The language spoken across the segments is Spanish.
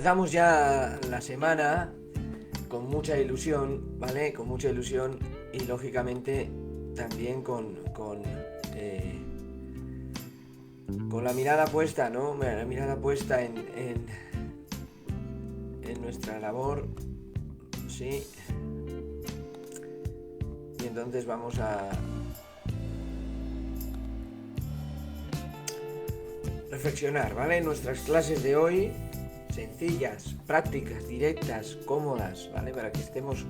Comenzamos ya la semana con mucha ilusión, ¿vale? Con mucha ilusión y lógicamente también con la mirada puesta, ¿no? La mirada puesta en nuestra labor, ¿sí? Y entonces vamos a reflexionar, ¿vale? Nuestras clases de hoy, sencillas, prácticas, directas, cómodas, ¿vale? Para que estemos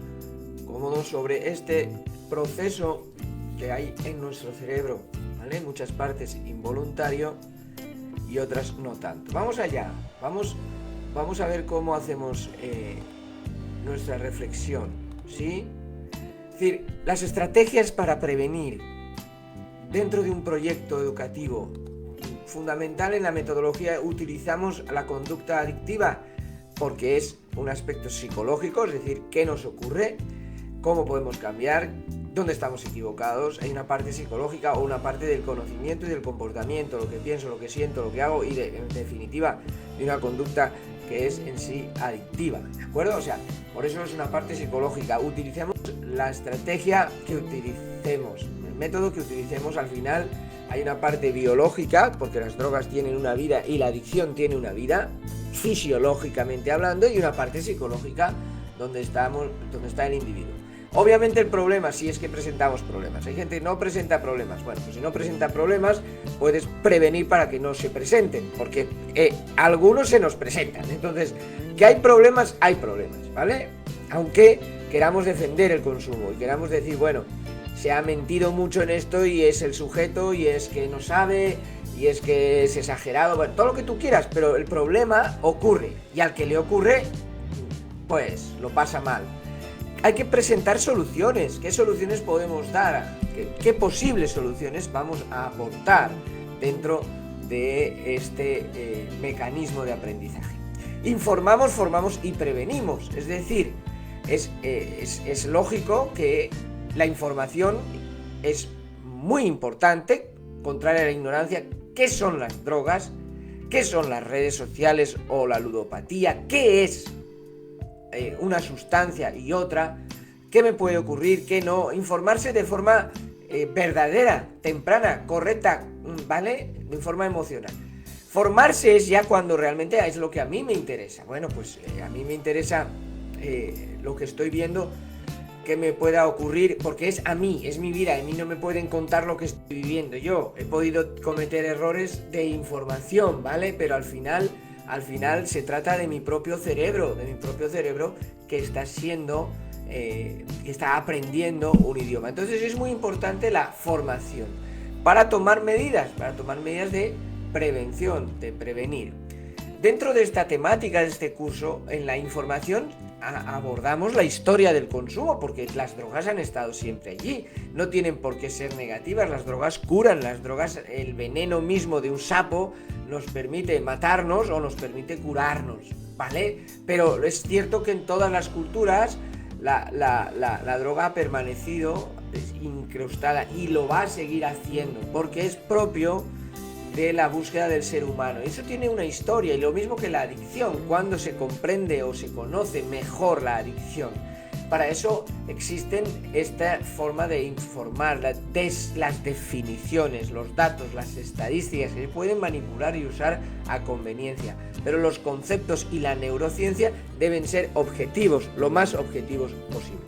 cómodos sobre este proceso que hay en nuestro cerebro, ¿vale? En muchas partes involuntario y otras no tanto. Vamos allá, vamos a ver cómo hacemos nuestra reflexión, ¿sí? Es decir, las estrategias para prevenir dentro de un proyecto educativo fundamental. En la metodología utilizamos la conducta adictiva porque es un aspecto psicológico, es decir, qué nos ocurre, cómo podemos cambiar, dónde estamos equivocados. Hay una parte psicológica o una parte del conocimiento y del comportamiento, lo que pienso, lo que siento, lo que hago y en definitiva de una conducta que es en sí adictiva, ¿de acuerdo? O sea, por eso es una parte psicológica. Utilizamos la estrategia que utilicemos, el método que utilicemos. Al final hay una parte biológica, porque las drogas tienen una vida y la adicción tiene una vida, fisiológicamente hablando, y una parte psicológica donde está el individuo. Obviamente el problema, si es que presentamos problemas. Hay gente que no presenta problemas. Bueno, pues si no presenta problemas, puedes prevenir para que no se presenten, porque algunos se nos presentan. Entonces, que hay problemas, ¿vale? Aunque queramos defender el consumo y queramos decir, bueno, se ha mentido mucho en esto y es el sujeto y es que no sabe y es que es exagerado, bueno, todo lo que tú quieras, pero el problema ocurre y al que le ocurre, pues lo pasa mal. Hay que presentar soluciones. ¿Qué soluciones podemos dar? ¿Qué posibles soluciones vamos a aportar dentro de este mecanismo de aprendizaje? Informamos, formamos y prevenimos. Es decir, es lógico que la información es muy importante, contraria a la ignorancia. ¿Qué son las drogas? ¿Qué son las redes sociales o la ludopatía? ¿Qué es una sustancia y otra? ¿Qué me puede ocurrir? ¿Qué no? Informarse de forma verdadera, temprana, correcta, ¿vale? De forma emocional. Formarse es ya cuando realmente es lo que a mí me interesa. Bueno, pues a mí me interesa lo que estoy viendo que me pueda ocurrir, porque es a mí, es mi vida, a mí no me pueden contar lo que estoy viviendo. Yo he podido cometer errores de información, ¿vale? Pero al final se trata de mi propio cerebro que está que está aprendiendo un idioma. Entonces es muy importante la formación para tomar medidas de prevención, de prevenir. Dentro de esta temática de este curso, en la información abordamos la historia del consumo, porque las drogas han estado siempre allí, no tienen por qué ser negativas. Las drogas curan, las drogas, el veneno mismo de un sapo nos permite matarnos o nos permite curarnos, ¿vale? Pero es cierto que en todas las culturas la droga ha permanecido incrustada y lo va a seguir haciendo, porque es propio de la búsqueda del ser humano. Eso tiene una historia, y lo mismo que la adicción. Cuando se comprende o se conoce mejor la adicción, para eso existen esta forma de informar, las definiciones, los datos, las estadísticas que se pueden manipular y usar a conveniencia, pero los conceptos y la neurociencia deben ser objetivos, lo más objetivos posibles.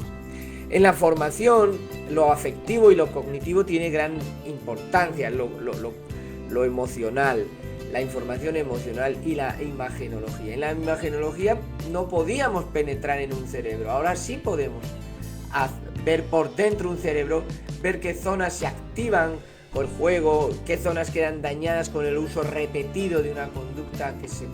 En la formación, lo afectivo y lo cognitivo tiene gran importancia, lo emocional, la información emocional y la imagenología. En la imagenología no podíamos penetrar en un cerebro, ahora sí podemos ver por dentro un cerebro, ver qué zonas se activan con el juego, qué zonas quedan dañadas con el uso repetido de una conducta que se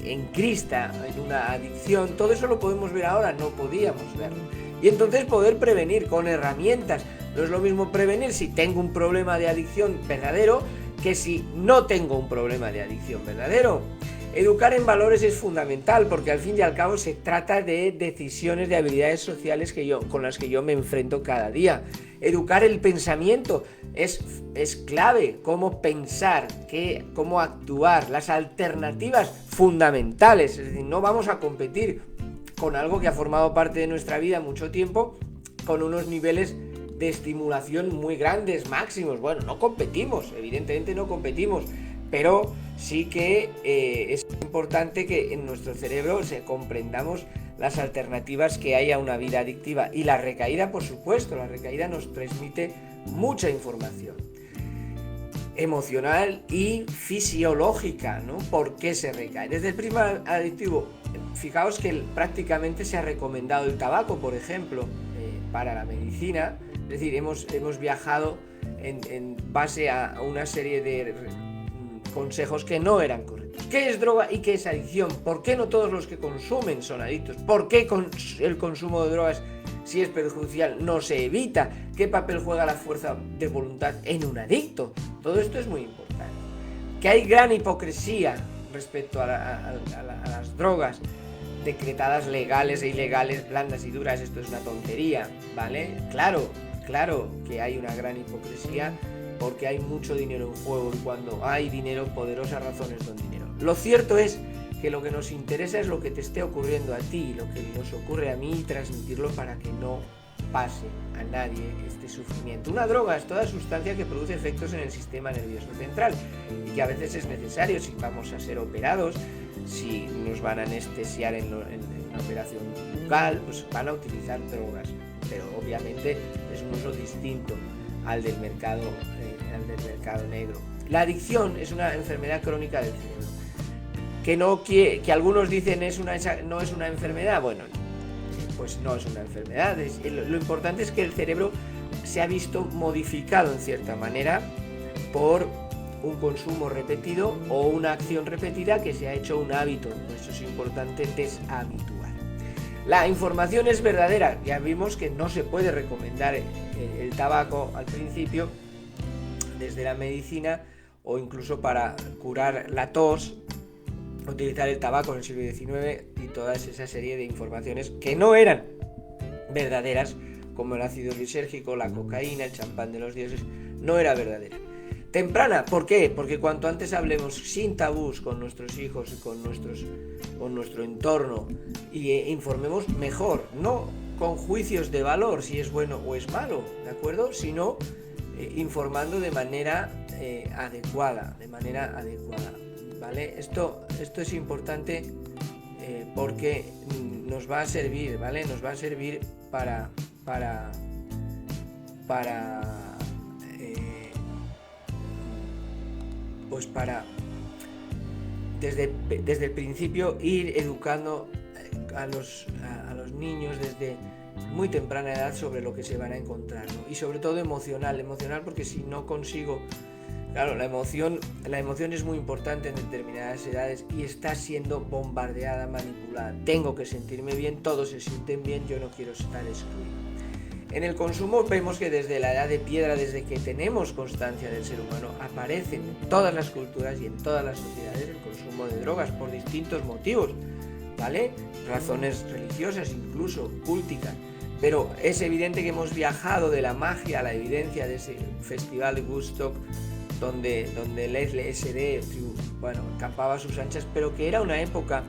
encrista en una adicción. Todo eso lo podemos ver ahora, no podíamos verlo. Y entonces poder prevenir con herramientas. No es lo mismo prevenir si tengo un problema de adicción verdadero que si no tengo un problema de adicción verdadero. Educar en valores es fundamental, porque al fin y al cabo se trata de decisiones, de habilidades sociales con las que yo me enfrento cada día. Educar el pensamiento es clave, cómo pensar, cómo actuar, las alternativas fundamentales. Es decir, no vamos a competir con algo que ha formado parte de nuestra vida mucho tiempo, con unos niveles de estimulación muy grandes, máximos. Bueno, no competimos, evidentemente no competimos, pero sí que es importante que en nuestro cerebro comprendamos las alternativas que hay a una vida adictiva. Y la recaída, por supuesto, la recaída nos transmite mucha información emocional y fisiológica, ¿no? ¿Por qué se recae? Desde el prisma adictivo, fijaos que prácticamente se ha recomendado el tabaco, por ejemplo, para la medicina. Es decir, hemos viajado en base a una serie de consejos que no eran correctos. ¿Qué es droga y qué es adicción? ¿Por qué no todos los que consumen son adictos? ¿Por qué el consumo de drogas, si es perjudicial, no se evita? ¿Qué papel juega la fuerza de voluntad en un adicto? Todo esto es muy importante. Que hay gran hipocresía respecto a las drogas decretadas legales e ilegales, blandas y duras. Esto es una tontería, ¿vale? Claro que hay una gran hipocresía, porque hay mucho dinero en juego, y cuando hay dinero, poderosas razones don dinero. Lo cierto es que lo que nos interesa es lo que te esté ocurriendo a ti, lo que nos ocurre a mí, y transmitirlo para que no pase a nadie este sufrimiento. Una droga es toda sustancia que produce efectos en el sistema nervioso central y que a veces es necesario si vamos a ser operados, si nos van a anestesiar en una operación bucal, pues van a utilizar drogas, pero obviamente es un uso distinto al del mercado negro. La adicción es una enfermedad crónica del cerebro, que algunos dicen no es una enfermedad. Bueno, pues no es una enfermedad. Lo importante es que el cerebro se ha visto modificado en cierta manera por un consumo repetido o una acción repetida que se ha hecho un hábito. Por eso es importante deshabituar. La información es verdadera. Ya vimos que no se puede recomendar el tabaco al principio desde la medicina, o incluso para curar la tos, utilizar el tabaco en el siglo XIX, y toda esa serie de informaciones que no eran verdaderas, como el ácido lisérgico, la cocaína, el champán de los dioses, no era verdadera. Temprana, ¿por qué? Porque cuanto antes hablemos sin tabús con nuestros hijos y con nuestro entorno, y informemos mejor, no con juicios de valor si es bueno o es malo, ¿de acuerdo? Sino informando de manera adecuada, ¿vale? Esto es importante porque nos va a servir, ¿vale? Nos va a servir para desde el principio ir educando a los niños desde muy temprana edad sobre lo que se van a encontrar, ¿no? Y sobre todo emocional, porque si no consigo, claro, la emoción es muy importante en determinadas edades y está siendo bombardeada, manipulada. Tengo que sentirme bien, todos se sienten bien, yo no quiero estar excluido. En el consumo vemos que desde la edad de piedra, desde que tenemos constancia del ser humano, aparecen en todas las culturas y en todas las sociedades el consumo de drogas por distintos motivos, ¿vale? Razones religiosas, incluso cúlticas. Pero es evidente que hemos viajado de la magia a la evidencia de ese festival de Woodstock, donde el LSD, campaba a sus anchas, pero que era una época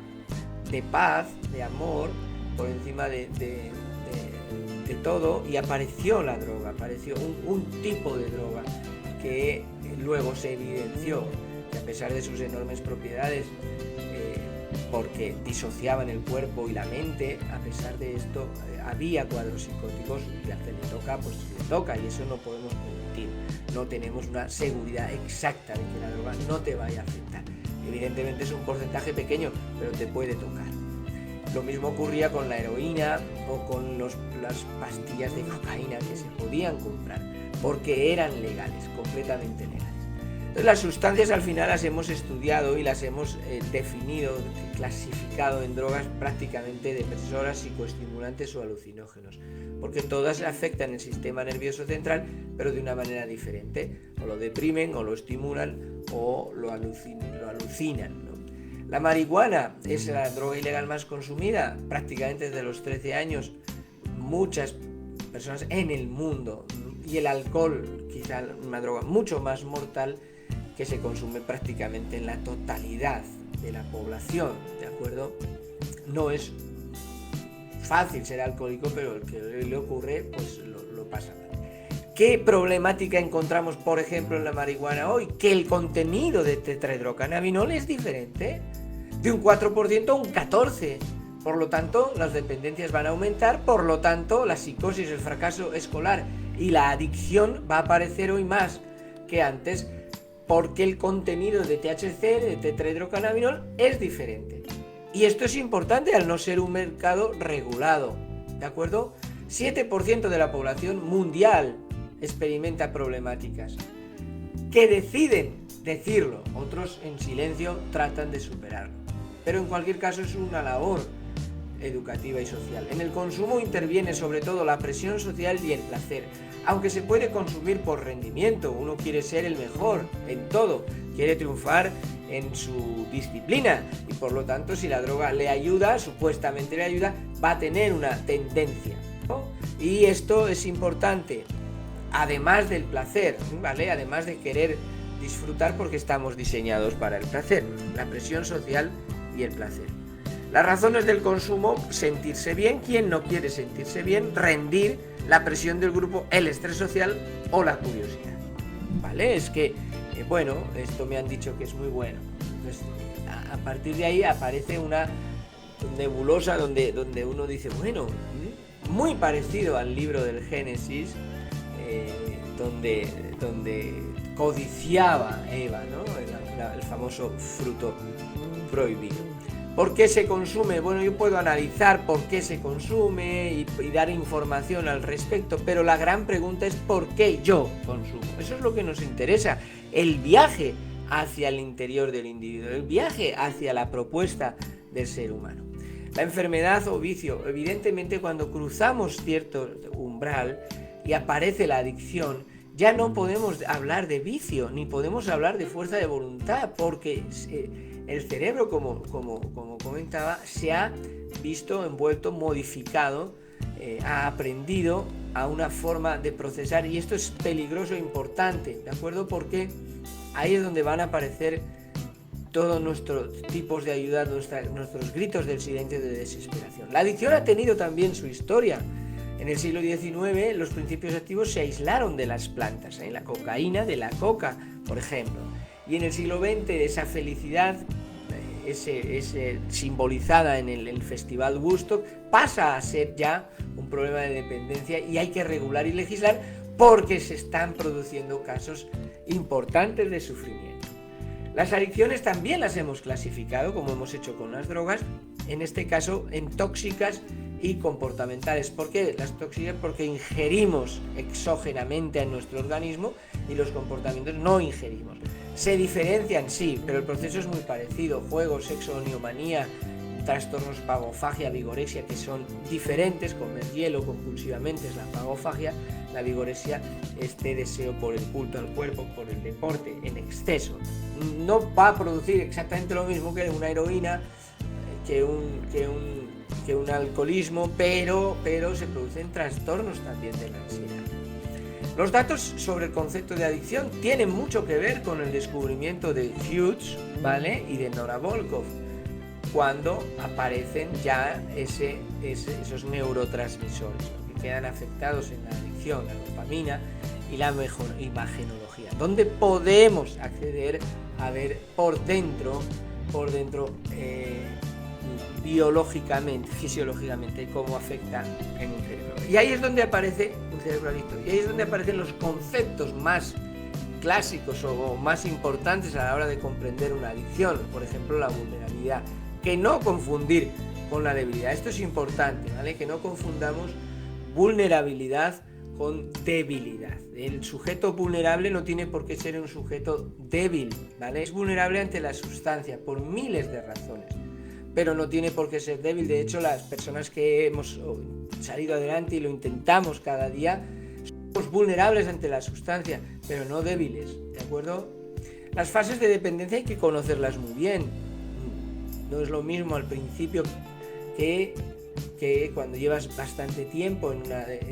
de paz, de amor, por encima de todo, y apareció la droga, apareció un tipo de droga que luego se evidenció que, a pesar de sus enormes propiedades, porque disociaban el cuerpo y la mente, a pesar de esto había cuadros psicóticos, y al que le toca, pues le toca, y eso no podemos permitir. No tenemos una seguridad exacta de que la droga no te vaya a afectar. Evidentemente es un porcentaje pequeño, pero te puede tocar. Lo mismo ocurría con la heroína o con las pastillas de cocaína que se podían comprar, porque eran legales, completamente legales. Entonces, las sustancias al final las hemos estudiado y las hemos definido, clasificado en drogas prácticamente depresoras, psicoestimulantes o alucinógenos, porque todas afectan el sistema nervioso central, pero de una manera diferente. O lo deprimen, o lo estimulan, o lo alucinan, ¿no? La marihuana es la droga ilegal más consumida prácticamente desde los 13 años. Muchas personas en el mundo y el alcohol, quizá una droga mucho más mortal, que se consume prácticamente en la totalidad de la población, ¿de acuerdo? No es fácil ser alcohólico, pero el que le ocurre, pues lo pasa mal. ¿Qué problemática encontramos, por ejemplo, en la marihuana hoy? Que el contenido de tetrahidrocannabinol es diferente, de un 4% a un 14%. Por lo tanto, las dependencias van a aumentar, por lo tanto, la psicosis, el fracaso escolar y la adicción va a aparecer hoy más que antes, porque el contenido de THC, de tetrahidrocannabinol, es diferente. Y esto es importante al no ser un mercado regulado, ¿de acuerdo? 7% de la población mundial experimenta problemáticas que deciden decirlo, otros en silencio tratan de superarlo. Pero en cualquier caso es una labor educativa y social. En el consumo interviene sobre todo la presión social y el placer. Aunque se puede consumir por rendimiento, uno quiere ser el mejor en todo, quiere triunfar en su disciplina y por lo tanto si la droga le ayuda, supuestamente le ayuda, va a tener una tendencia, ¿no? Y esto es importante, además del placer, ¿vale? Además de querer disfrutar porque estamos diseñados para el placer, la presión social y el placer. Las razones del consumo: sentirse bien, quien no quiere sentirse bien, rendir, la presión del grupo, el estrés social o la curiosidad. ¿Vale? Es que, bueno, esto me han dicho que es muy bueno. Entonces, a partir de ahí aparece una nebulosa donde uno dice, bueno, muy parecido al libro del Génesis, donde codiciaba Eva, ¿no? El famoso fruto prohibido. ¿Por qué se consume? Bueno, yo puedo analizar por qué se consume y dar información al respecto, pero la gran pregunta es ¿por qué yo consumo? Eso es lo que nos interesa, el viaje hacia el interior del individuo, el viaje hacia la propuesta del ser humano. La enfermedad o vicio, evidentemente cuando cruzamos cierto umbral y aparece la adicción, ya no podemos hablar de vicio, ni podemos hablar de fuerza de voluntad, porque el cerebro, como comentaba, se ha visto envuelto, modificado, ha aprendido a una forma de procesar, y esto es peligroso e importante, ¿de acuerdo? Porque ahí es donde van a aparecer todos nuestros tipos de ayuda, nuestros gritos del silencio de desesperación. La adicción ha tenido también su historia. En el siglo XIX los principios activos se aislaron de las plantas, la cocaína de la coca, por ejemplo. Y en el siglo XX esa felicidad, simbolizada en el Festival Woodstock, pasa a ser ya un problema de dependencia y hay que regular y legislar porque se están produciendo casos importantes de sufrimiento. Las adicciones también las hemos clasificado, como hemos hecho con las drogas, en este caso en tóxicas y comportamentales. ¿Por qué las tóxicas? Porque ingerimos exógenamente a nuestro organismo y los comportamientos no ingerimos. Se diferencian, sí, pero el proceso es muy parecido. Juego, sexo, neomanía, trastornos pagofagia, vigorexia, que son diferentes. Comer hielo compulsivamente es la pagofagia. La vigorexia, este deseo por el culto al cuerpo, por el deporte en exceso. No va a producir exactamente lo mismo que una heroína, que un alcoholismo, pero se producen trastornos también de la ansiedad. Los datos sobre el concepto de adicción tienen mucho que ver con el descubrimiento de Hughes, ¿vale? Y de Nora Volkow, cuando aparecen ya esos neurotransmisores, ¿no?, que quedan afectados en la adicción, la dopamina y la imagenología, donde podemos acceder a ver por dentro biológicamente, fisiológicamente, cómo afecta en un cerebro. Y ahí es donde aparece un cerebro adicto, y ahí es donde aparecen los conceptos más clásicos o más importantes a la hora de comprender una adicción, por ejemplo la vulnerabilidad, que no confundir con la debilidad. Esto es importante, ¿vale? Que no confundamos vulnerabilidad con debilidad. El sujeto vulnerable no tiene por qué ser un sujeto débil, ¿vale? Es vulnerable ante la sustancia por miles de razones, pero no tiene por qué ser débil. De hecho, las personas que hemos salido adelante y lo intentamos cada día, somos vulnerables ante la sustancia, pero no débiles, ¿de acuerdo? Las fases de dependencia hay que conocerlas muy bien. No es lo mismo al principio que que cuando llevas bastante tiempo en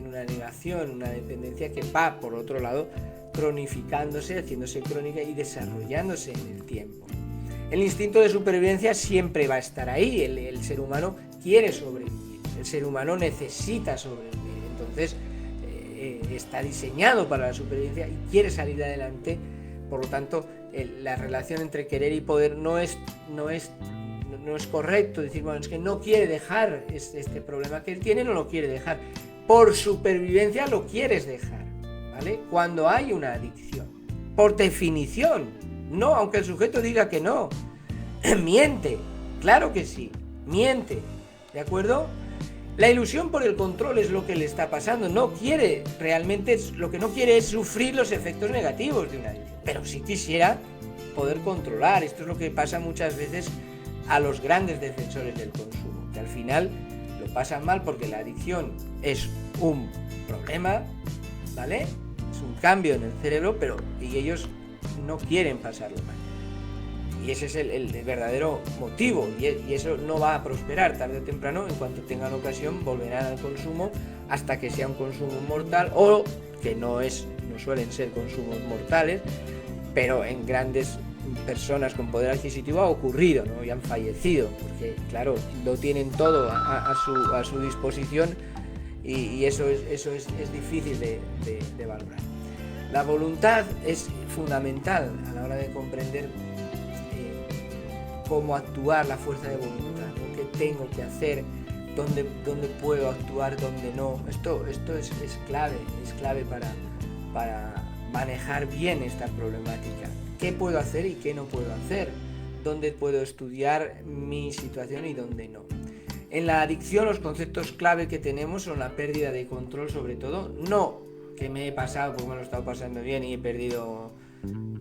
una negación, una dependencia que va, por otro lado, cronificándose, haciéndose crónica y desarrollándose en el tiempo. El instinto de supervivencia siempre va a estar ahí. El ser humano quiere sobrevivir, el ser humano necesita sobrevivir, entonces está diseñado para la supervivencia y quiere salir adelante. Por lo tanto, la relación entre querer y poder no es correcto decir, bueno, es que no quiere dejar este problema que él tiene, no lo quiere dejar. Por supervivencia lo quieres dejar, ¿vale? Cuando hay una adicción, por definición, no, aunque el sujeto diga que no, miente, claro que sí, miente, ¿de acuerdo? La ilusión por el control es lo que le está pasando, no quiere realmente, lo que no quiere es sufrir los efectos negativos de una adicción, pero sí quisiera poder controlar. Esto es lo que pasa muchas veces a los grandes defensores del consumo, que al final lo pasan mal porque la adicción es un problema, ¿vale? Es un cambio en el cerebro, y ellos no quieren pasarlo mal. Y ese es el verdadero motivo, y eso no va a prosperar. Tarde o temprano, en cuanto tengan ocasión, volverán al consumo hasta que sea un consumo mortal, o que no suelen ser consumos mortales, pero en grandes personas con poder adquisitivo ha ocurrido, ¿no? Y han fallecido, porque claro, lo tienen todo a su disposición, y eso es difícil de valorar. La voluntad es fundamental a la hora de comprender cómo actuar, la fuerza de voluntad, ¿no? ¿Qué tengo que hacer? ¿Dónde puedo actuar? ¿Dónde no? Esto es clave para manejar bien esta problemática. ¿Qué puedo hacer y qué no puedo hacer? ¿Dónde puedo estudiar mi situación y dónde no? En la adicción, los conceptos clave que tenemos son la pérdida de control, sobre todo. No que me he pasado porque me lo he estado pasando bien y he perdido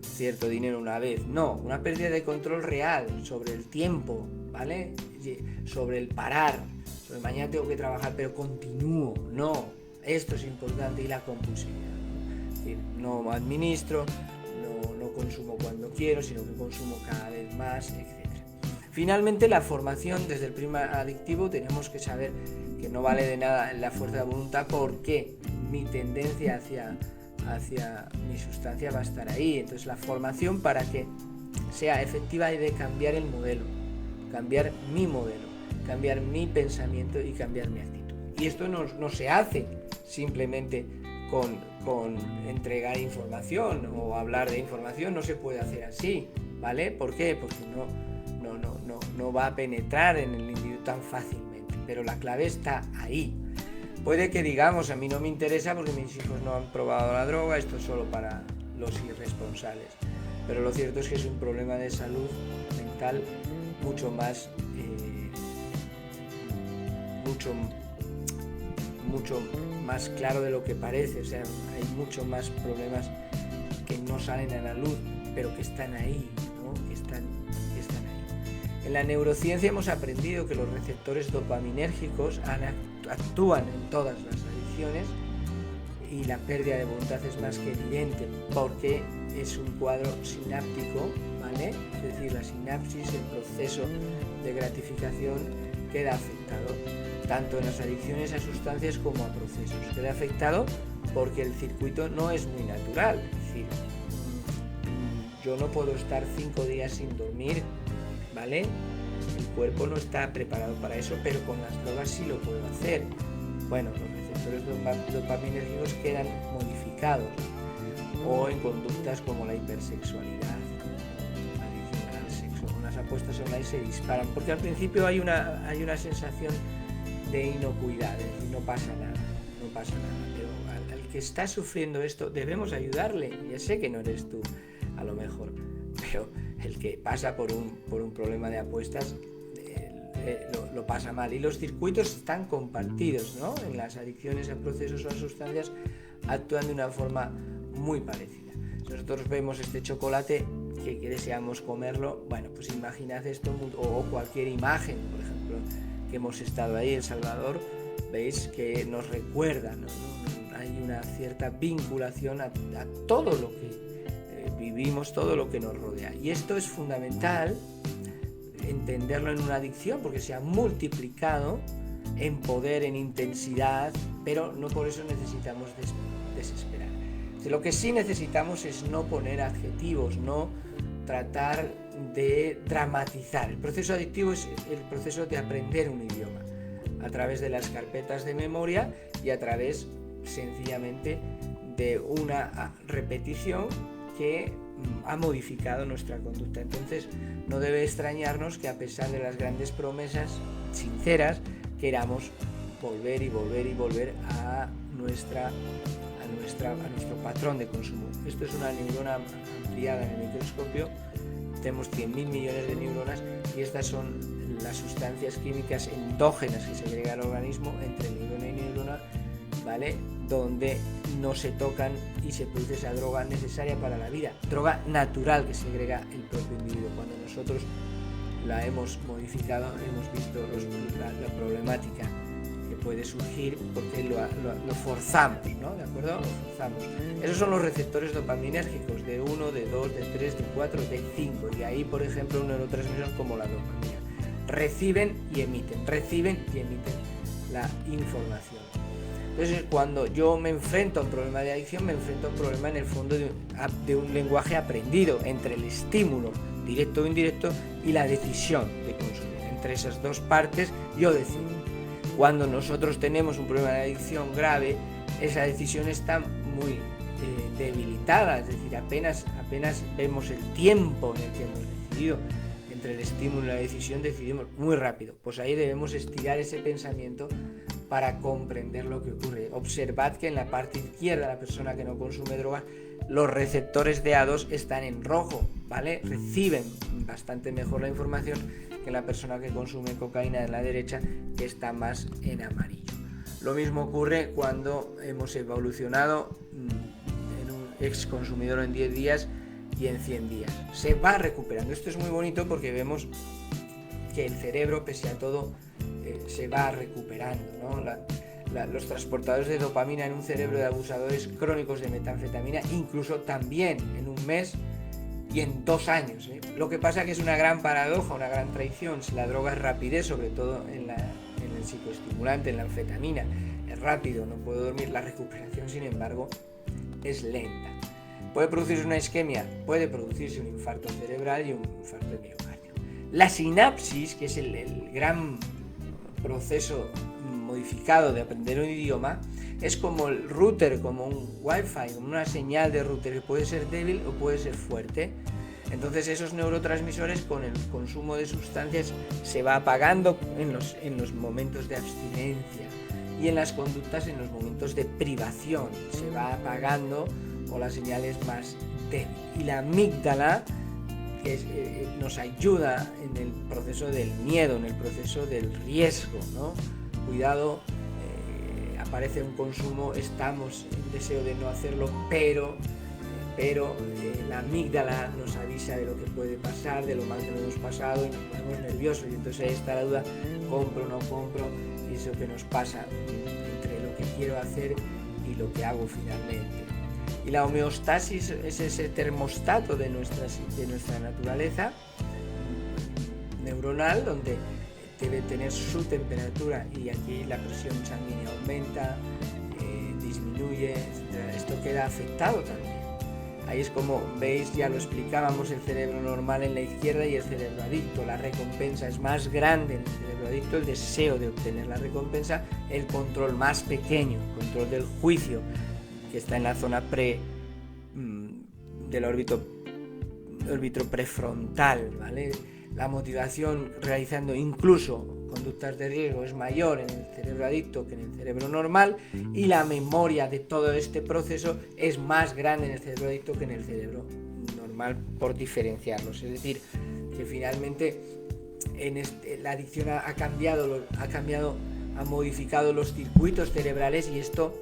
cierto dinero una vez. No, una pérdida de control real sobre el tiempo, ¿vale? Sobre el parar, sobre mañana tengo que trabajar pero continúo. No, esto es importante. Y la compulsividad, ¿no? Es decir, no administro, no consumo cuando quiero, sino que consumo cada vez más, etc. Finalmente, la formación. Desde el primer adictivo tenemos que saber que no vale de nada la fuerza de voluntad, porque mi tendencia hacia mi sustancia va a estar ahí. Entonces, la formación, para que sea efectiva, hay de cambiar el modelo, cambiar mi modelo, cambiar mi pensamiento y cambiar mi actitud. Y esto no se hace simplemente con entregar información o hablar de información. No se puede hacer así, ¿vale? ¿Por qué? Porque no va a penetrar en el individuo tan fácilmente, pero la clave está ahí. Puede que digamos, a mí no me interesa porque mis hijos no han probado la droga, esto es solo para los irresponsables, pero lo cierto es que es un problema de salud mental mucho más claro de lo que parece. O sea, hay mucho más problemas que no salen a la luz, pero que están ahí, ¿no? Que están ahí. En la neurociencia hemos aprendido que los receptores dopaminérgicos actúan en todas las adicciones, y la pérdida de voluntad es más que evidente porque es un cuadro sináptico, ¿vale? Es decir, la sinapsis, el proceso de gratificación, queda afectado tanto en las adicciones a sustancias como a procesos. Queda afectado porque el circuito no es muy natural. Es decir, yo no puedo estar 5 días sin dormir, ¿vale? El cuerpo no está preparado para eso, pero con las drogas sí lo puedo hacer. Bueno, los receptores dopaminérgicos quedan modificados, o en conductas como la hipersexualidad, adicción al sexo. Unas apuestas online se disparan porque al principio hay una sensación de inocuidad, es decir, no pasa nada, pero al que está sufriendo esto debemos ayudarle. Ya sé que no eres tú, a lo mejor, pero el que pasa por un problema de apuestas lo pasa mal, y los circuitos están compartidos, ¿no? En las adicciones a procesos o a sustancias actúan de una forma muy parecida. Si nosotros vemos este chocolate que deseamos comerlo, bueno, pues imaginad esto, o cualquier imagen, por ejemplo, que hemos estado ahí en Salvador, veis que nos recuerda, ¿no? Hay una cierta vinculación a todo lo que vivimos, todo lo que nos rodea, y esto es fundamental entenderlo en una adicción porque se ha multiplicado en poder, en intensidad, pero no por eso necesitamos desesperar. Lo que sí necesitamos es no poner adjetivos, no tratar de dramatizar. El proceso adictivo es el proceso de aprender un idioma a través de las carpetas de memoria y a través sencillamente de una repetición que ha modificado nuestra conducta. Entonces no debe extrañarnos que a pesar de las grandes promesas sinceras queramos volver y volver y volver a nuestro patrón de consumo. Esto es una neurona ampliada en el microscopio. Tenemos 100.000 millones de neuronas y estas son las sustancias químicas endógenas que segrega el organismo entre neurona y neurona, ¿vale? Donde no se tocan y se produce esa droga necesaria para la vida, droga natural que segrega el propio individuo. Cuando nosotros la hemos modificado, hemos visto la problemática que puede surgir porque lo forzamos, ¿no? ¿De acuerdo? Lo forzamos. Esos son los receptores dopaminérgicos de 1, de 2, de 3, de 4, de 5. Y ahí, por ejemplo, un neurotransmisor como la dopamina. Reciben y emiten la información. Entonces, cuando yo me enfrento a un problema de adicción, me enfrento a un problema en el fondo de un lenguaje aprendido entre el estímulo directo o indirecto y la decisión de consumir. Entre esas dos partes yo decido. Cuando nosotros tenemos un problema de adicción grave, esa decisión está muy debilitada, es decir, apenas vemos el tiempo en el que hemos decidido. Entre el estímulo y la decisión decidimos muy rápido. Pues ahí debemos estirar ese pensamiento para comprender lo que ocurre. Observad que en la parte izquierda, la persona que no consume droga, los receptores de A2 están en rojo, ¿vale? Reciben bastante mejor la información que la persona que consume cocaína en la derecha, que está más en amarillo. Lo mismo ocurre cuando hemos evolucionado en un ex consumidor en 10 días y en 100 días. Se va recuperando. Esto es muy bonito porque vemos que el cerebro, pese a todo, se va recuperando, ¿no? Los transportadores de dopamina en un cerebro de abusadores crónicos de metanfetamina, incluso también en un mes y en 2 años, ¿eh? Lo que pasa que es una gran paradoja, una gran traición. Si la droga es rapidez, sobre todo en el psicoestimulante, en la anfetamina, es rápido, no puedo dormir, la recuperación, sin embargo, es lenta. ¿Puede producirse una isquemia? Puede producirse un infarto cerebral y un infarto de miocardio. La sinapsis, que es el gran proceso modificado de aprender un idioma, es como el router, como un wifi, como una señal de router que puede ser débil o puede ser fuerte. Entonces esos neurotransmisores con el consumo de sustancias se va apagando en los momentos de abstinencia y en las conductas en los momentos de privación se va apagando o la señal es más débil. Y la amígdala nos ayuda en el proceso del miedo, en el proceso del riesgo, ¿no? Cuidado, aparece un consumo, estamos en deseo de no hacerlo, pero la amígdala nos avisa de lo que puede pasar, de lo mal que nos hemos pasado y nos ponemos nerviosos y entonces ahí está la duda, compro o no compro, y eso que nos pasa entre lo que quiero hacer y lo que hago finalmente. Y la homeostasis es ese termostato de nuestra naturaleza neuronal, donde debe tener su temperatura y aquí la presión sanguínea aumenta, disminuye, etc. Esto queda afectado también. Ahí es como veis, ya lo explicábamos, el cerebro normal en la izquierda y el cerebro adicto. La recompensa es más grande en el cerebro adicto, el deseo de obtener la recompensa, el control más pequeño, el control del juicio, que está en la zona del órbito prefrontal, ¿vale? La motivación realizando incluso conductas de riesgo es mayor en el cerebro adicto que en el cerebro normal y la memoria de todo este proceso es más grande en el cerebro adicto que en el cerebro normal, por diferenciarlos. Es decir, que finalmente la adicción ha modificado los circuitos cerebrales y esto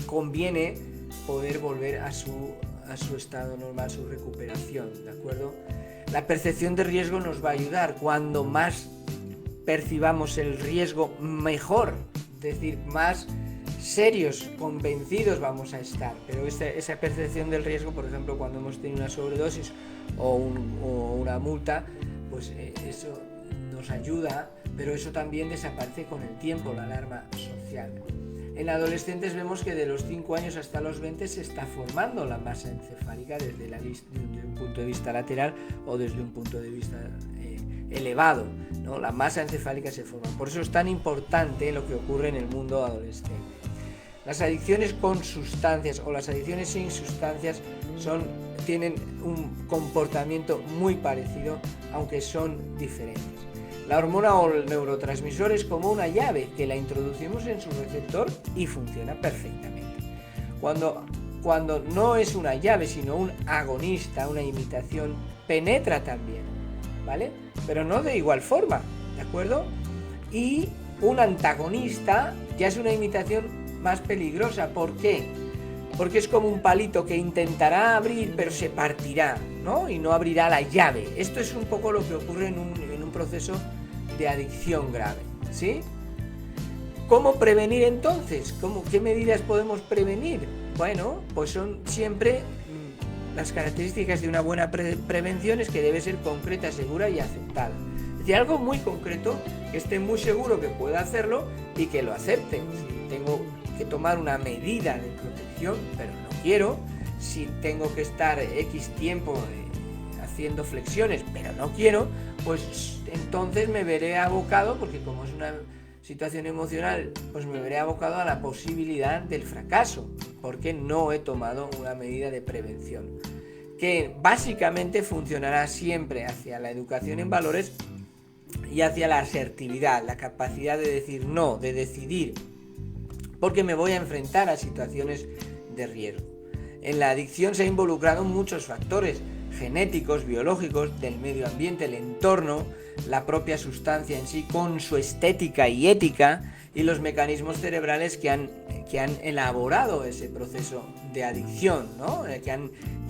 conviene poder volver a su estado normal, su recuperación, ¿de acuerdo? La percepción de riesgo nos va a ayudar. Cuando más percibamos el riesgo, mejor. Es decir, más serios, convencidos vamos a estar. Pero esa percepción del riesgo, por ejemplo, cuando hemos tenido una sobredosis o una multa, pues eso nos ayuda, pero eso también desaparece con el tiempo, la alarma social. En adolescentes vemos que de los 5 años hasta los 20 se está formando la masa encefálica desde un punto de vista lateral o desde un punto de vista elevado, ¿no? La masa encefálica se forma. Por eso es tan importante lo que ocurre en el mundo adolescente. Las adicciones con sustancias o las adicciones sin sustancias tienen un comportamiento muy parecido, aunque son diferentes. La hormona o el neurotransmisor es como una llave que la introducimos en su receptor y funciona perfectamente. Cuando no es una llave, sino un agonista, una imitación, penetra también, ¿vale? Pero no de igual forma, ¿de acuerdo? Y un antagonista ya es una imitación más peligrosa. ¿Por qué? Porque es como un palito que intentará abrir, pero se partirá, ¿no? Y no abrirá la llave. Esto es un poco lo que ocurre en un proceso de adicción grave, ¿sí? ¿Cómo prevenir entonces? ¿Qué medidas podemos prevenir? Bueno, pues son siempre las características de una buena prevención es que debe ser concreta, segura y aceptada. Es decir, algo muy concreto, que esté muy seguro que pueda hacerlo y que lo acepte. Si tengo que tomar una medida de protección, pero no quiero, si tengo que estar X tiempo haciendo flexiones, pero no quiero, pues entonces me veré abocado, porque como es una situación emocional, pues me veré abocado a la posibilidad del fracaso, porque no he tomado una medida de prevención, que básicamente funcionará siempre hacia la educación en valores y hacia la asertividad, la capacidad de decir no, de decidir, porque me voy a enfrentar a situaciones de riesgo. En la adicción se han involucrado muchos factores genéticos, biológicos, del medio ambiente, el entorno, la propia sustancia en sí, con su estética y ética, y los mecanismos cerebrales que han elaborado ese proceso de adicción, ¿no? que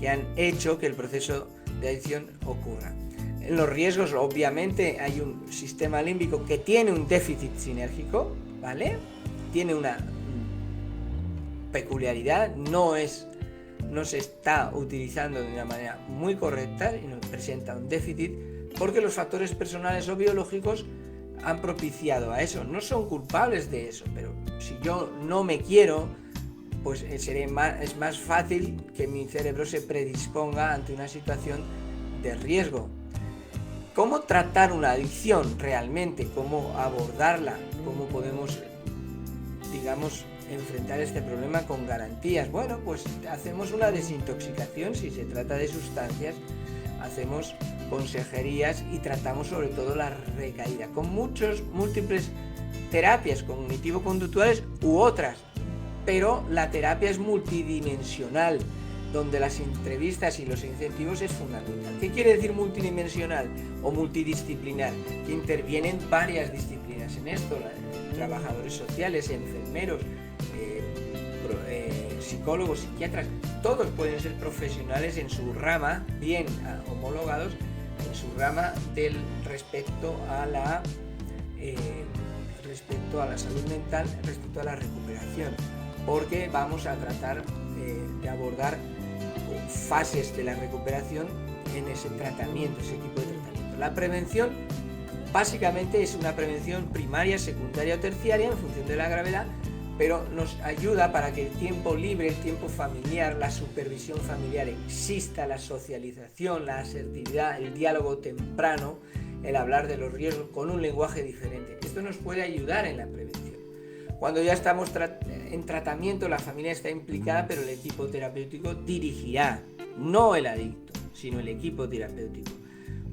han hecho que el proceso de adicción ocurra. En los riesgos, obviamente, hay un sistema límbico que tiene un déficit sinérgico, ¿vale? Tiene una peculiaridad, no se está utilizando de una manera muy correcta y nos presenta un déficit porque los factores personales o biológicos han propiciado a eso. No son culpables de eso, pero si yo no me quiero, pues es más fácil que mi cerebro se predisponga ante una situación de riesgo. ¿Cómo tratar una adicción realmente? ¿Cómo abordarla? ¿Cómo podemos, enfrentar este problema con garantías? Bueno, pues hacemos una desintoxicación si se trata de sustancias, hacemos consejerías y tratamos sobre todo la recaída con múltiples terapias cognitivo-conductuales u otras, pero la terapia es multidimensional, donde las entrevistas y los incentivos es fundamental. ¿Qué quiere decir multidimensional o multidisciplinar? Que intervienen varias disciplinas en esto, trabajadores sociales, enfermeros, psicólogos, psiquiatras, todos pueden ser profesionales en su rama, bien homologados en su rama respecto a la salud mental, respecto a la recuperación, porque vamos a tratar de abordar fases de la recuperación en ese tratamiento, ese tipo de tratamiento. La prevención básicamente es una prevención primaria, secundaria o terciaria en función de la gravedad, pero nos ayuda para que el tiempo libre, el tiempo familiar, la supervisión familiar exista, la socialización, la asertividad, el diálogo temprano, el hablar de los riesgos con un lenguaje diferente. Esto nos puede ayudar en la prevención. Cuando ya estamos en tratamiento, la familia está implicada, pero el equipo terapéutico dirigirá, no el adicto, sino el equipo terapéutico,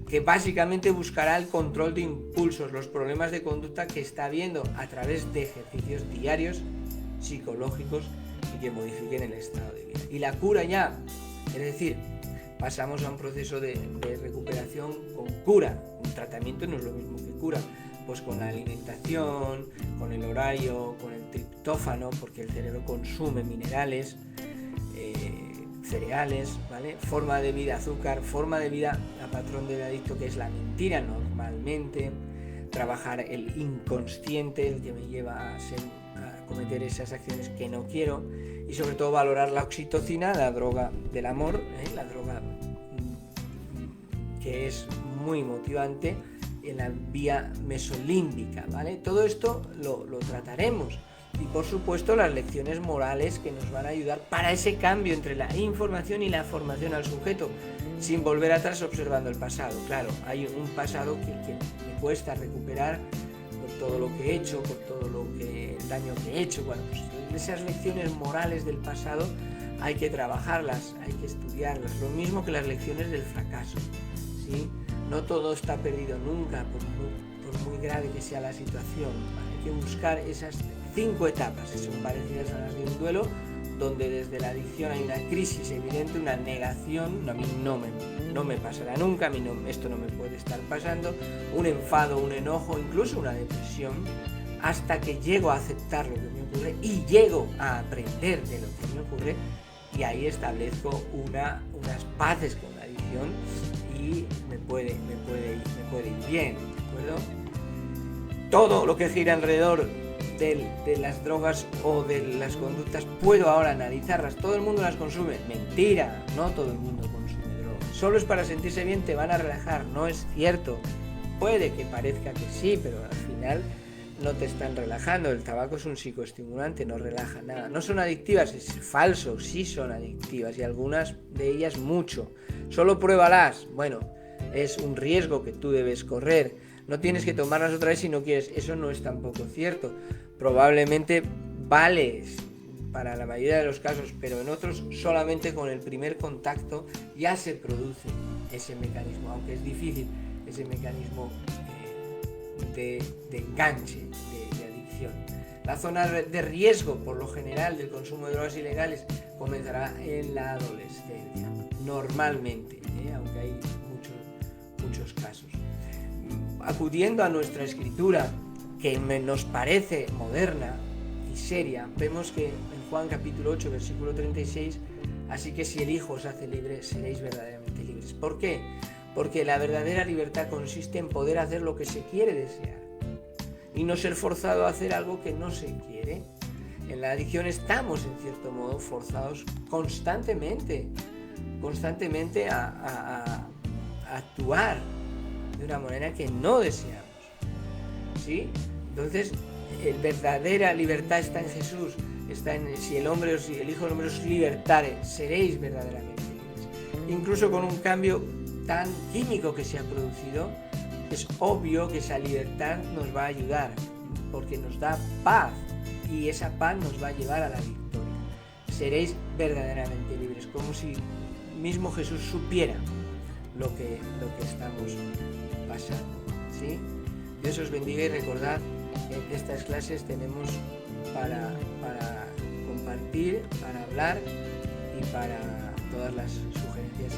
que básicamente buscará el control de impulsos, los problemas de conducta que está habiendo a través de ejercicios diarios, psicológicos y que modifiquen el estado de vida. Y la cura ya, es decir, pasamos a un proceso de recuperación con cura. Un tratamiento no es lo mismo que cura, pues con la alimentación, con el horario, con el triptófano, porque el cerebro consume minerales, cereales, ¿vale? Forma de vida, azúcar, forma de vida a patrón del adicto, que es la mentira normalmente, trabajar el inconsciente, el que me lleva a cometer esas acciones que no quiero, y sobre todo valorar la oxitocina, la droga del amor, la droga que es muy motivante en la vía mesolímbica, ¿vale? Todo esto lo trataremos. Y por supuesto las lecciones morales que nos van a ayudar para ese cambio entre la información y la formación al sujeto, sin volver atrás observando el pasado. Claro, hay un pasado que me cuesta recuperar por todo lo que he hecho, por todo el daño que he hecho. Bueno, pues esas lecciones morales del pasado hay que trabajarlas, hay que estudiarlas. Lo mismo que las lecciones del fracaso, ¿sí? No todo está perdido nunca, por muy grave que sea la situación. Hay que buscar esas 5 etapas que son parecidas a las de un duelo, donde desde la adicción hay una crisis evidente, una negación, a mí no me pasará nunca, a mí esto no me puede estar pasando, un enfado, un enojo, incluso una depresión, hasta que llego a aceptar lo que me ocurre y llego a aprender de lo que me ocurre, y ahí establezco unas paces con la adicción y me puede ir bien, ¿de acuerdo? Todo lo que gira alrededor de las drogas o de las conductas puedo ahora analizarlas. Todo el mundo las consume. Mentira, no todo el mundo consume drogas. Solo es para sentirse bien, te van a relajar. No es cierto. Puede que parezca que sí, pero al final no te están relajando. El tabaco es un psicoestimulante, no relaja nada. No son adictivas, es falso, sí son adictivas y algunas de ellas mucho. Solo pruébalas. Bueno, es un riesgo que tú debes correr. No tienes que tomarlas otra vez si no quieres. Eso no es tampoco cierto. Probablemente vale para la mayoría de los casos, pero en otros solamente con el primer contacto ya se produce ese mecanismo, aunque es difícil, ese mecanismo de enganche, de adicción. La zona de riesgo, por lo general, del consumo de drogas ilegales comenzará en la adolescencia, normalmente, aunque hay muchos casos. Acudiendo a nuestra escritura, que nos parece moderna y seria, vemos que en Juan capítulo 8, versículo 36, así que si el Hijo os hace libres, seréis verdaderamente libres. ¿Por qué? Porque la verdadera libertad consiste en poder hacer lo que se quiere desear y no ser forzado a hacer algo que no se quiere. En la adicción estamos, en cierto modo, forzados constantemente a actuar de una manera que no deseamos, ¿sí? Entonces, la verdadera libertad está en Jesús, está en si el hombre o si el Hijo del Hombre os libertare, seréis verdaderamente libres. Incluso con un cambio tan químico que se ha producido, es obvio que esa libertad nos va a ayudar, porque nos da paz, y esa paz nos va a llevar a la victoria. Seréis verdaderamente libres, como si mismo Jesús supiera lo que estamos pasando, ¿sí? Dios os bendiga y recordad que estas clases tenemos para compartir, para hablar y para todas las sugerencias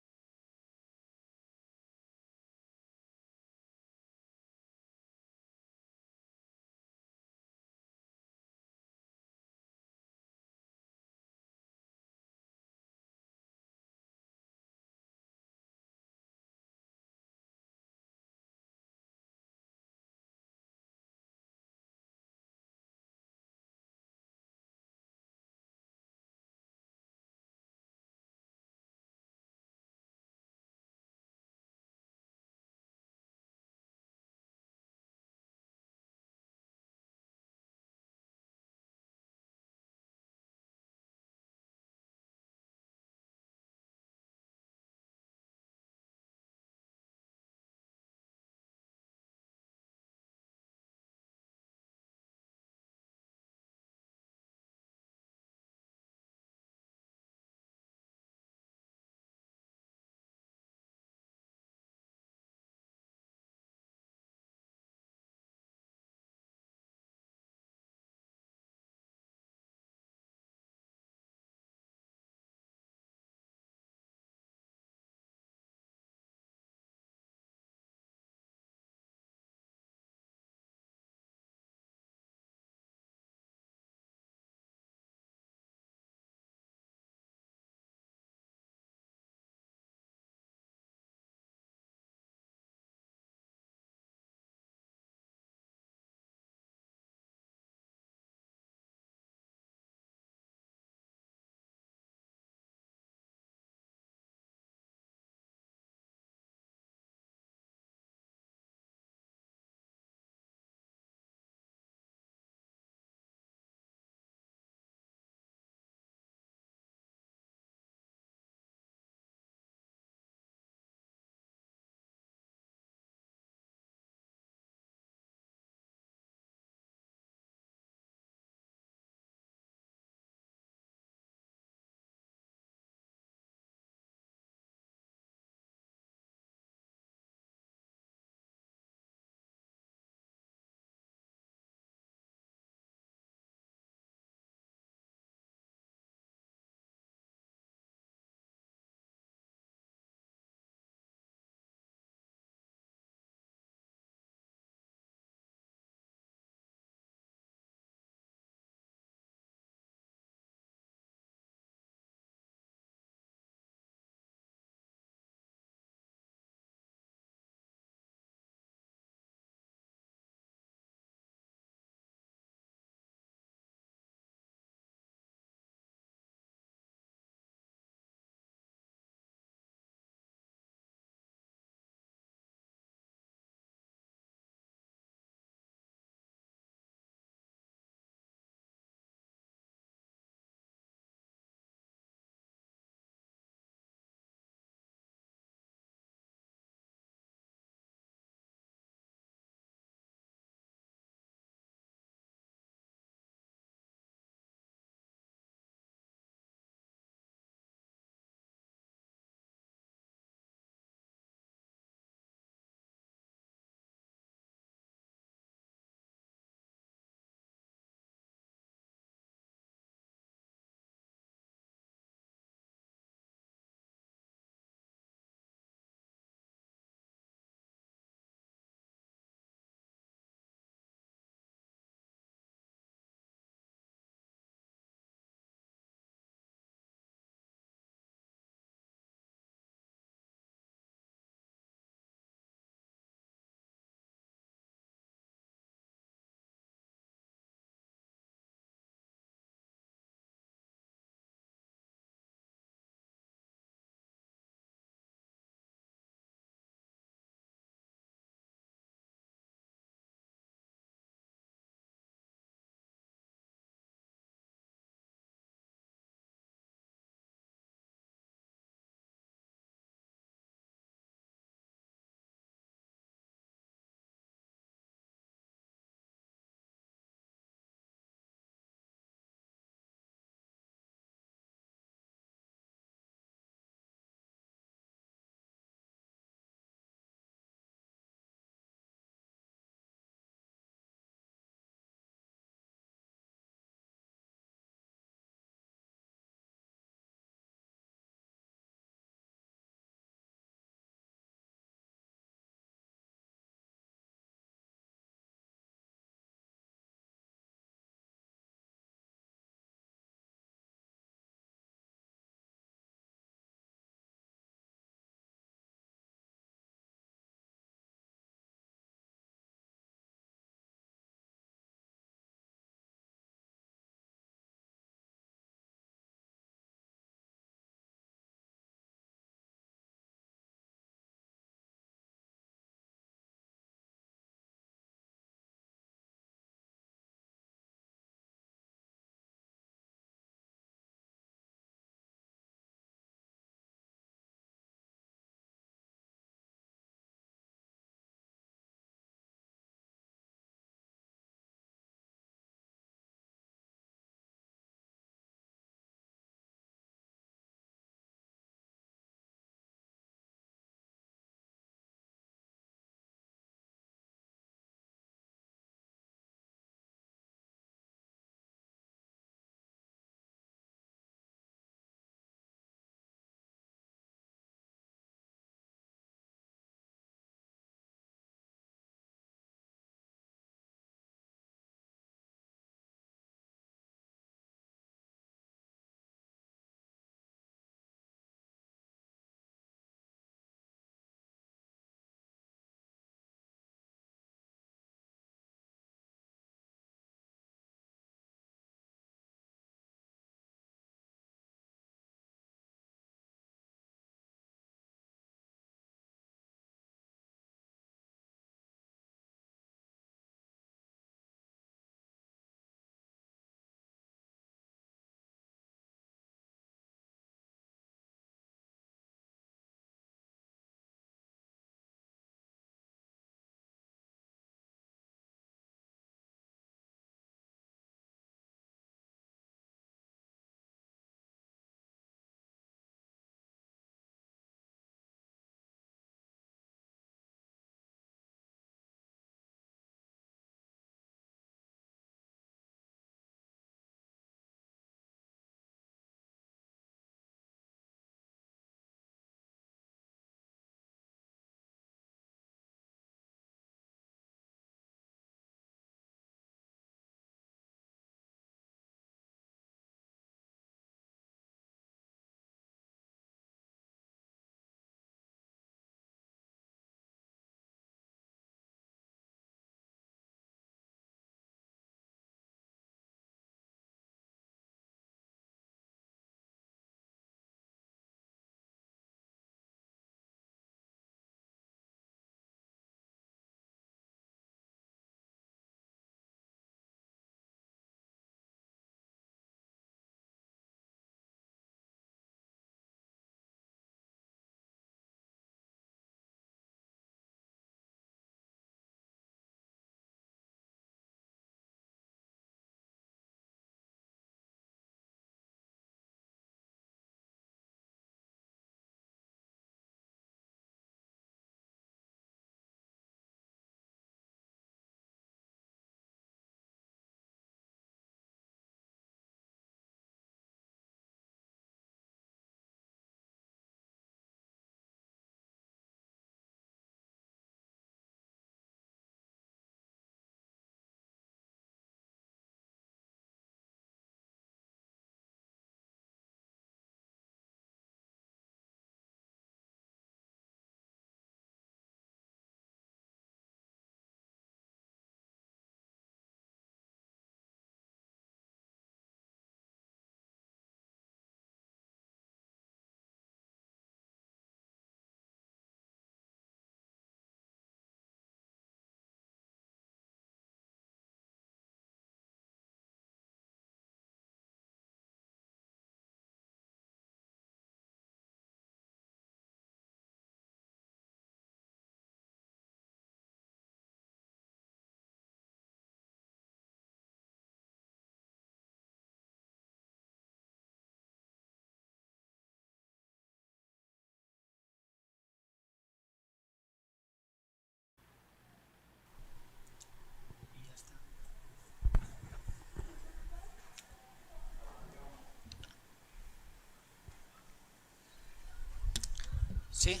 Sí,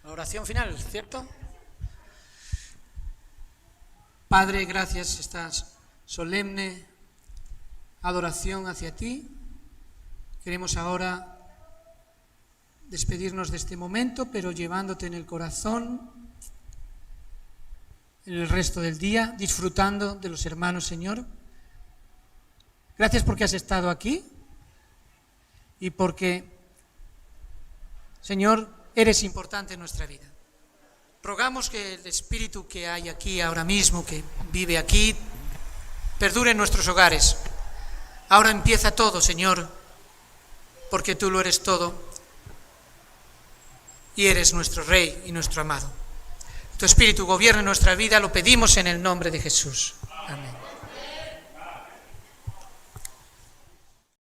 la oración final, ¿cierto? Padre, gracias esta solemne adoración hacia ti. Queremos ahora despedirnos de este momento, pero llevándote en el corazón en el resto del día, disfrutando de los hermanos, Señor. Gracias porque has estado aquí y porque, Señor, eres importante en nuestra vida. Rogamos que el Espíritu que hay aquí ahora mismo, que vive aquí, perdure en nuestros hogares. Ahora empieza todo, Señor, porque tú lo eres todo y eres nuestro Rey y nuestro amado. Tu Espíritu gobierna nuestra vida, lo pedimos en el nombre de Jesús. Amén.